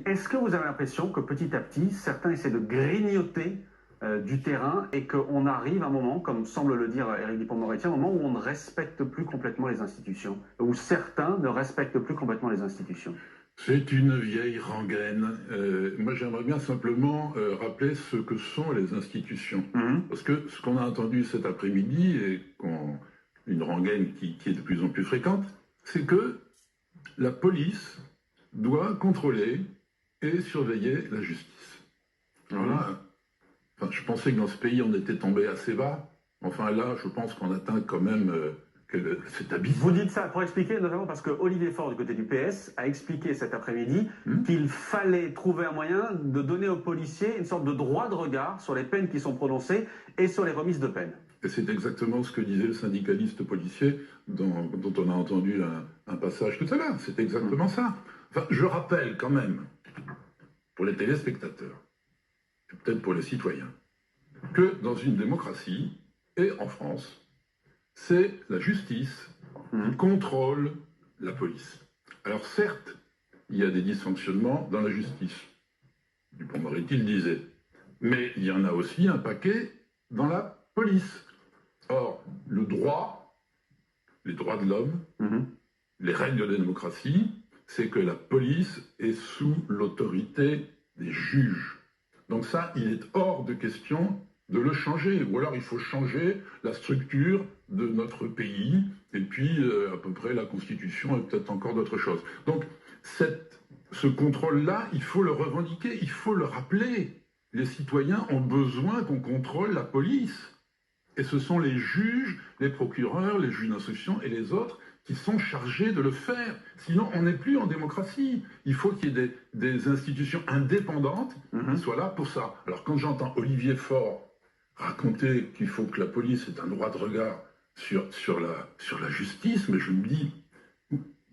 Est-ce que vous avez l'impression que petit à petit, certains essaient de grignoter du terrain et qu'on arrive à un moment, comme semble le dire Éric Dupond-Moretti, un moment où on ne respecte plus complètement les institutions, où certains ne respectent plus complètement les institutions? C'est une vieille rengaine. Moi, j'aimerais bien simplement rappeler ce que sont les institutions. Parce que ce qu'on a entendu cet après-midi, et une rengaine qui est de plus en plus fréquente, c'est que la police doit contrôler et surveiller la justice. Alors là, enfin, je pensais que dans ce pays, on était tombé assez bas. Enfin là, je pense qu'on atteint quand même cet abysse. Vous dites ça pour expliquer, notamment parce que Olivier Faure, du côté du PS, a expliqué cet après-midi qu'il fallait trouver un moyen de donner aux policiers une sorte de droit de regard sur les peines qui sont prononcées et sur les remises de peine. Et c'est exactement ce que disait le syndicaliste policier dont on a entendu un passage tout à l'heure. C'est exactement ça. Enfin, je rappelle quand même, pour les téléspectateurs, et peut-être pour les citoyens, que dans une démocratie, et en France, c'est la justice qui contrôle la police. Alors certes, il y a des dysfonctionnements dans la justice. Dupond-Moretti le disait. Mais il y en a aussi un paquet dans la police. Or, le droit, les droits de l'homme, les règles de la démocratie, c'est que la police est sous l'autorité des juges. Donc ça, il est hors de question de le changer. Ou alors il faut changer la structure de notre pays, et puis à peu près la Constitution et peut-être encore d'autres choses. Donc ce contrôle-là, il faut le revendiquer, il faut le rappeler. Les citoyens ont besoin qu'on contrôle la police. Et ce sont les juges, les procureurs, les juges d'instruction et les autres qui sont chargés de le faire. Sinon, on n'est plus en démocratie. Il faut qu'il y ait des institutions indépendantes qui soient là pour ça. Alors quand j'entends Olivier Faure raconter qu'il faut que la police ait un droit de regard sur la justice, mais je me dis,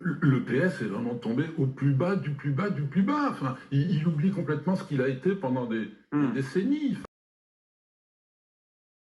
le PS est vraiment tombé au plus bas du plus bas du plus bas. Enfin, il oublie complètement ce qu'il a été pendant des décennies. Enfin,